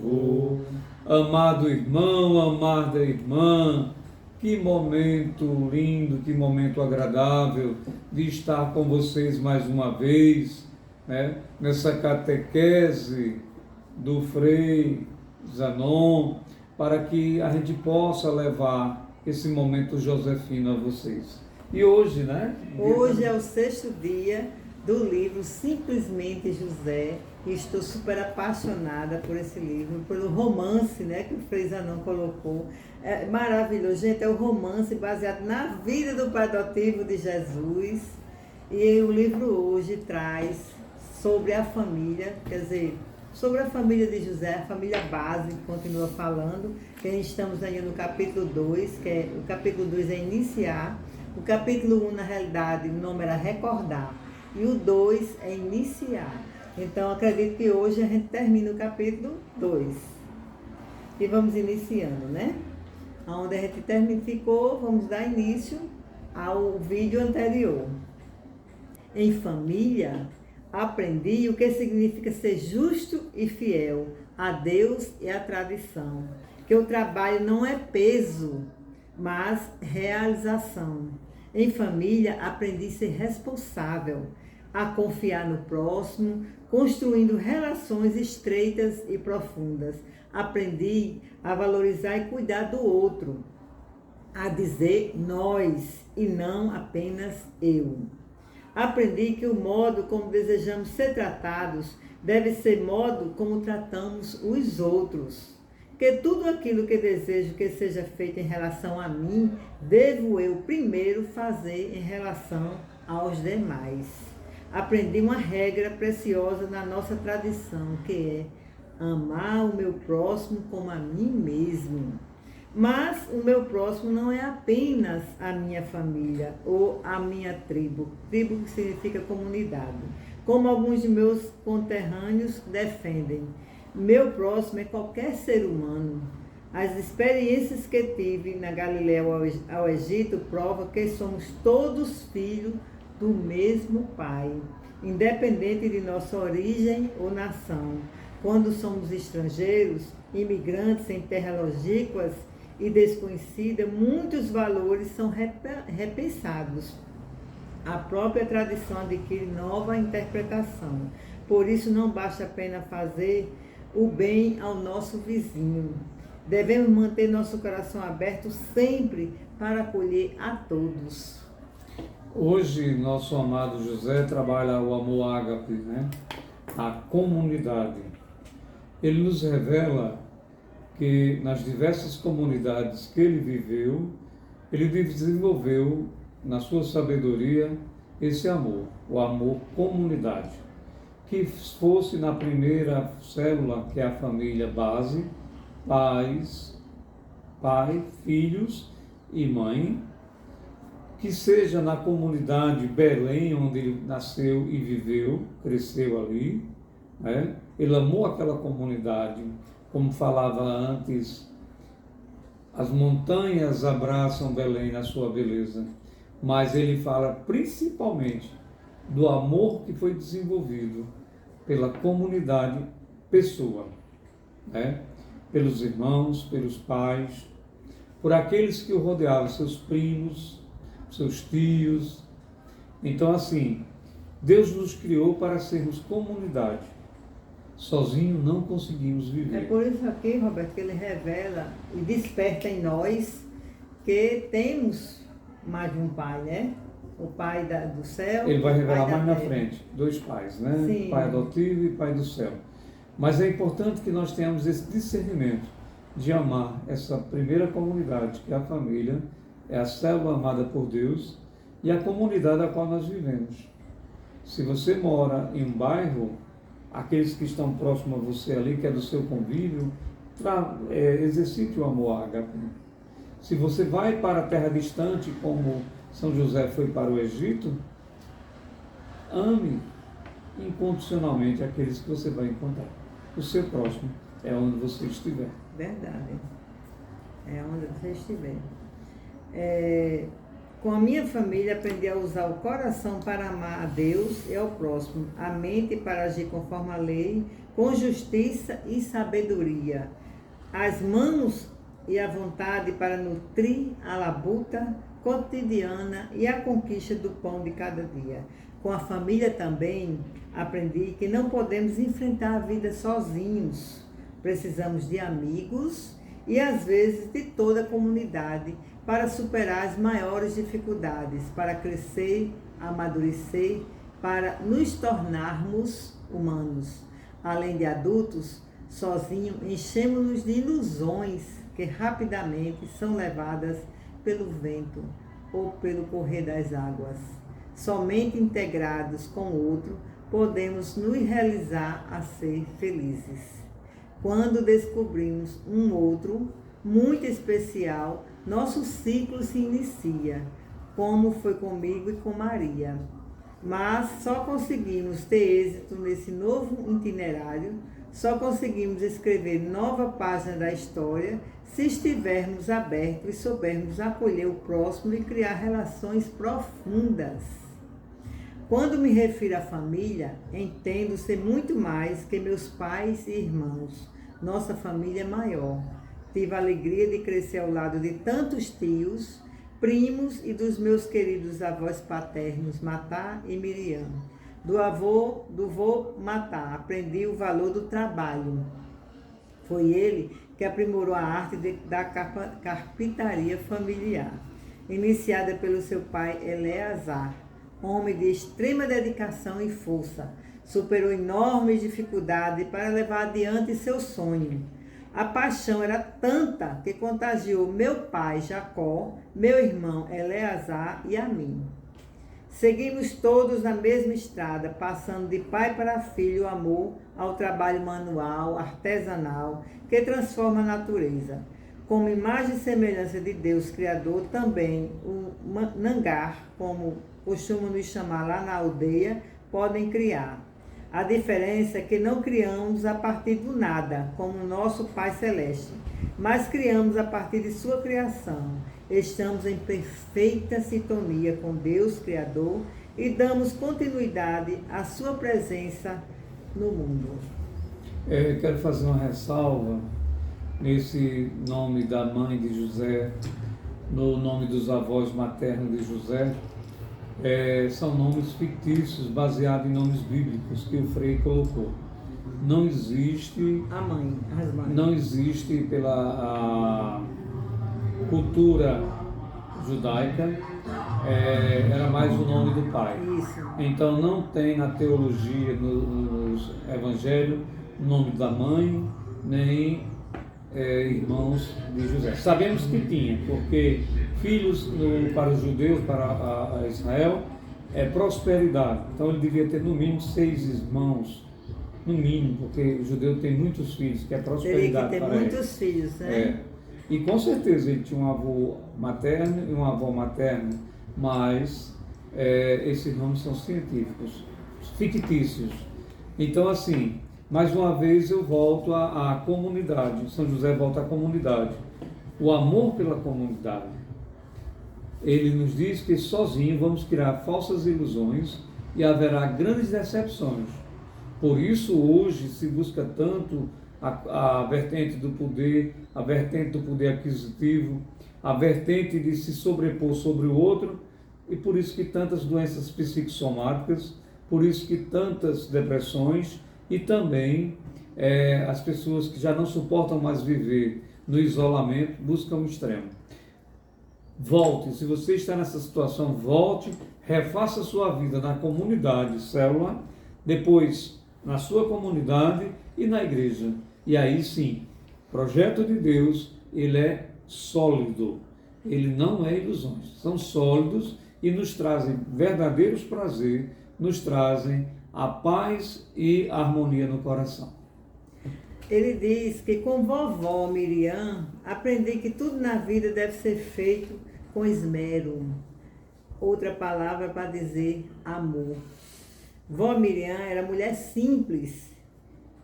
louvor. Amado irmão, amada irmã, que momento lindo, que momento agradável de estar com vocês mais uma vez, né? Nessa catequese do Frei Zanon, para que a gente possa levar esse momento josefino a vocês. E hoje, né? Hoje é o 6º dia do livro Simplesmente José, e estou super apaixonada por esse livro, pelo romance, né, que o Frei Zanon colocou. É maravilhoso, gente, é um romance baseado na vida do pai adotivo de Jesus, e o livro hoje traz sobre a família, quer dizer, sobre a família de José, a família base, que continua falando, que estamos ainda no capítulo 2, o capítulo 2 é iniciar, o capítulo 1, na realidade, o nome era recordar, e o 2 é iniciar. Então, acredito que hoje a gente termina o capítulo 2. E vamos iniciando, né? Onde a gente ficou, vamos dar início ao vídeo anterior. Em família, aprendi o que significa ser justo e fiel a Deus e à tradição. Que o trabalho não é peso, mas realização. Em família, aprendi a ser responsável, a confiar no próximo, construindo relações estreitas e profundas. Aprendi a valorizar e cuidar do outro, a dizer nós e não apenas eu. Aprendi que o modo como desejamos ser tratados deve ser modo como tratamos os outros. Que tudo aquilo que desejo que seja feito em relação a mim, devo eu primeiro fazer em relação aos demais. Aprendi uma regra preciosa na nossa tradição, que é amar o meu próximo como a mim mesmo. Mas o meu próximo não é apenas a minha família ou a minha tribo. Tribo que significa comunidade. Como alguns de meus conterrâneos defendem. Meu próximo é qualquer ser humano. As experiências que tive na Galiléia ao Egito provam que somos todos filhos do mesmo Pai, independente de nossa origem ou nação. Quando somos estrangeiros, imigrantes em terras longínquas e desconhecidas, muitos valores são repensados. A própria tradição adquire nova interpretação. Por isso, não basta apenas fazer o bem ao nosso vizinho. Devemos manter nosso coração aberto sempre para acolher a todos. Hoje, nosso amado José trabalha o amor ágape, né? A comunidade. Ele nos revela que nas diversas comunidades que ele viveu, ele desenvolveu na sua sabedoria esse amor, o amor comunidade. Que fosse na primeira célula, que é a família base, pai, filhos e mãe, que seja na comunidade Belém, onde ele nasceu e viveu, cresceu ali, né? Ele amou aquela comunidade, como falava antes, as montanhas abraçam Belém na sua beleza, mas ele fala principalmente do amor que foi desenvolvido pela comunidade pessoa, né? Pelos irmãos, pelos pais, por aqueles que o rodeavam, seus primos, seus tios. Então, assim, Deus nos criou para sermos comunidade. Sozinho não conseguimos viver. É por isso aqui, Roberto, que ele revela e desperta em nós que temos mais de um pai, né? O pai do céu. Ele vai revelar mais na terra. Frente, 2 pais, né? Sim. Pai adotivo e pai do céu. Mas é importante que nós tenhamos esse discernimento de amar essa primeira comunidade, que é a família, é a célula amada por Deus e a comunidade a qual nós vivemos. Se você mora em um bairro, aqueles que estão próximos a você ali, que é do seu convívio, exercite o amor ágape. Se você vai para a terra distante, como São José foi para o Egito, ame incondicionalmente aqueles que você vai encontrar. O seu próximo é onde você estiver. Verdade. É onde você estiver. Com a minha família, aprendi a usar o coração para amar a Deus e ao próximo, a mente para agir conforme a lei, com justiça e sabedoria, as mãos e a vontade para nutrir a labuta cotidiana e a conquista do pão de cada dia. Com a família também aprendi que não podemos enfrentar a vida sozinhos. Precisamos de amigos e às vezes de toda a comunidade para superar as maiores dificuldades, para crescer, amadurecer, para nos tornarmos humanos. Além de adultos, sozinhos enchemos-nos de ilusões que rapidamente são levadas pelo vento ou pelo correr das águas. Somente integrados com o outro podemos nos realizar a ser felizes. Quando descobrimos um outro muito especial, nosso ciclo se inicia, como foi comigo e com Maria. Mas só conseguimos ter êxito nesse novo itinerário, só conseguimos escrever nova página da história se estivermos abertos e soubermos acolher o próximo e criar relações profundas. Quando me refiro à família, entendo ser muito mais que meus pais e irmãos. Nossa família é maior. Tive a alegria de crescer ao lado de tantos tios, primos e dos meus queridos avós paternos, Matá e Miriam. Do vô Matá, aprendi o valor do trabalho. Foi ele que aprimorou a arte da carpintaria familiar, iniciada pelo seu pai Eleazar, homem de extrema dedicação e força. Superou enormes dificuldades para levar adiante seu sonho. A paixão era tanta que contagiou meu pai Jacó, meu irmão Eleazar e a mim. Seguimos todos na mesma estrada, passando de pai para filho o amor ao trabalho manual, artesanal, que transforma a natureza. Como imagem e semelhança de Deus Criador, também o nangar, como costumam nos chamar lá na aldeia, podem criar. A diferença é que não criamos a partir do nada, como o nosso Pai Celeste, mas criamos a partir de sua criação. Estamos em perfeita sintonia com Deus Criador e damos continuidade à sua presença no mundo. Eu quero fazer uma ressalva nesse nome da mãe de José, no nome dos avós maternos de José. São nomes fictícios, baseados em nomes bíblicos que o Frei colocou. Não existe, as mães. Não existe pela cultura judaica, era mais o nome do pai. Isso. Então não tem na teologia, nos evangelhos, o nome da mãe, nem irmãos de José. Sabemos que tinha, porque filhos para os judeus, para Israel, é prosperidade. Então ele devia ter no mínimo 6 irmãos, no mínimo, porque o judeu tem muitos filhos, que é prosperidade. Teria que ter muitos filhos, né? E com certeza ele tinha um avô materno e uma avó materna, mas esses nomes são científicos, fictícios. Então, assim, mais uma vez eu volto à comunidade. São José volta à comunidade. O amor pela comunidade. Ele nos diz que sozinho vamos criar falsas ilusões e haverá grandes decepções. Por isso hoje se busca tanto a vertente do poder, a vertente do poder aquisitivo, a vertente de se sobrepor sobre o outro, e por isso que tantas doenças psicossomáticas, por isso que tantas depressões, e também as pessoas que já não suportam mais viver no isolamento buscam o extremo. Volte, se você está nessa situação, volte, refaça a sua vida na comunidade, célula, depois na sua comunidade e na igreja. E aí sim, o projeto de Deus, ele é sólido, ele não é ilusões, são sólidos e nos trazem verdadeiros prazer, nos trazem a paz e a harmonia no coração. Ele diz que com vovó Miriam, aprendi que tudo na vida deve ser feito com esmero. Outra palavra para dizer amor. Vó Miriam era mulher simples,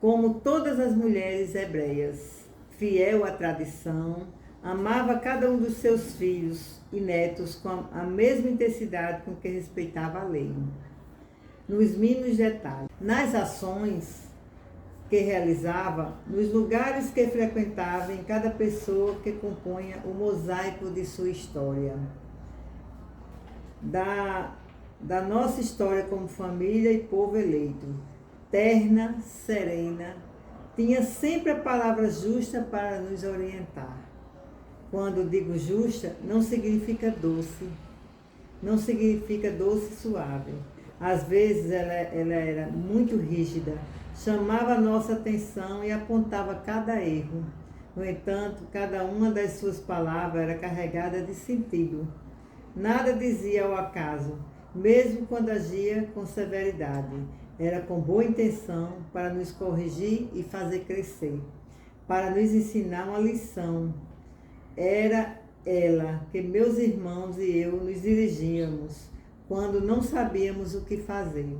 como todas as mulheres hebreias, fiel à tradição, amava cada um dos seus filhos e netos com a mesma intensidade com que respeitava a lei. Nos mínimos detalhes. Nas ações, que realizava, nos lugares que frequentava, em cada pessoa que compunha o mosaico de sua história. Da nossa história como família e povo eleito, terna, serena, tinha sempre a palavra justa para nos orientar. Quando digo justa, não significa doce e suave. Às vezes ela era muito rígida, chamava a nossa atenção e apontava cada erro. No entanto, cada uma das suas palavras era carregada de sentido. Nada dizia ao acaso, mesmo quando agia com severidade. Era com boa intenção para nos corrigir e fazer crescer, para nos ensinar uma lição. Era ela que meus irmãos e eu nos dirigíamos quando não sabíamos o que fazer,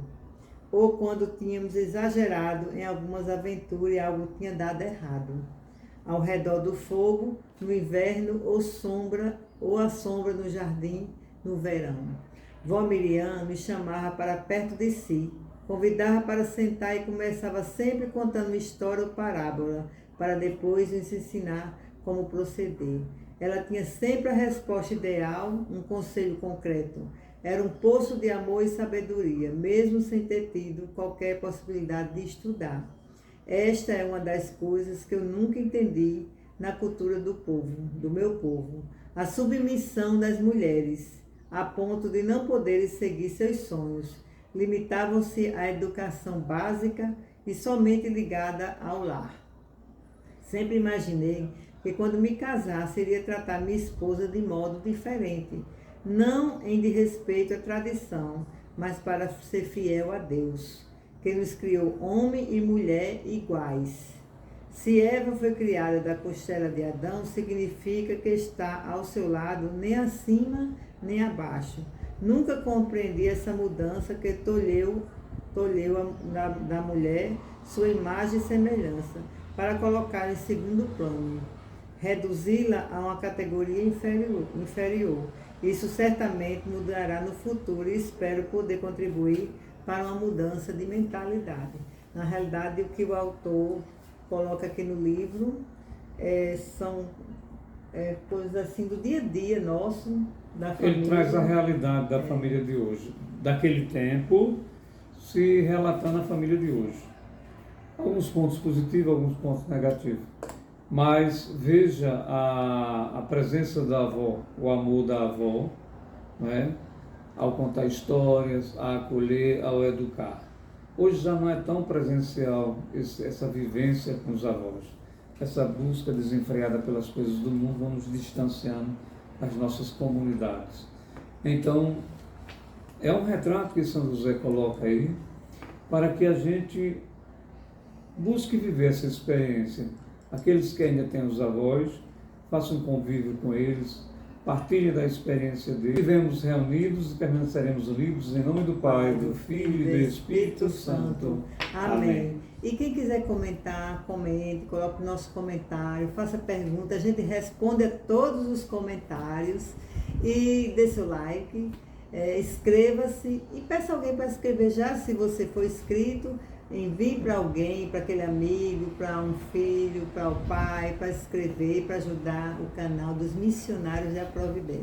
ou quando tínhamos exagerado em algumas aventuras e algo tinha dado errado. Ao redor do fogo, no inverno, ou a sombra no jardim, no verão. Vó Miriam me chamava para perto de si, convidava para sentar e começava sempre contando uma história ou parábola, para depois nos ensinar como proceder. Ela tinha sempre a resposta ideal, um conselho concreto. Era um poço de amor e sabedoria, mesmo sem ter tido qualquer possibilidade de estudar. Esta é uma das coisas que eu nunca entendi na cultura do meu povo. A submissão das mulheres, a ponto de não poderem seguir seus sonhos. Limitavam-se à educação básica e somente ligada ao lar. Sempre imaginei que quando me casasse, iria tratar minha esposa de modo diferente, não em desrespeito à tradição, mas para ser fiel a Deus, que nos criou homem e mulher iguais. Se Eva foi criada da costela de Adão, significa que está ao seu lado nem acima nem abaixo. Nunca compreendi essa mudança que tolheu da mulher sua imagem e semelhança, para colocar em segundo plano, reduzi-la a uma categoria inferior. Isso certamente mudará no futuro e espero poder contribuir para uma mudança de mentalidade. Na realidade, o que o autor coloca aqui no livro são coisas assim do dia a dia nosso, da família. Ele traz a realidade da família de hoje, daquele tempo, se relatando a família de hoje. Alguns pontos positivos, alguns pontos negativos. Mas veja a presença da avó, o amor da avó, né? Ao contar histórias, a acolher, ao educar. Hoje já não é tão presencial essa vivência com os avós. Essa busca desenfreada pelas coisas do mundo vai nos distanciando das nossas comunidades. Então, é um retrato que São José coloca aí para que a gente busque viver essa experiência. Aqueles que ainda têm os avós, façam convívio com eles, partilhem da experiência deles. Vivemos reunidos e permaneceremos unidos em nome do Pai, do Filho e do Espírito Santo. Amém. E quem quiser comentar, comente, coloque o nosso comentário, faça pergunta, a gente responde a todos os comentários e dê seu like, inscreva-se e peça alguém para escrever já, se você for inscrito. Envie para alguém, para aquele amigo, para um filho, para o pai, para escrever, para ajudar o canal dos Missionários da Providência.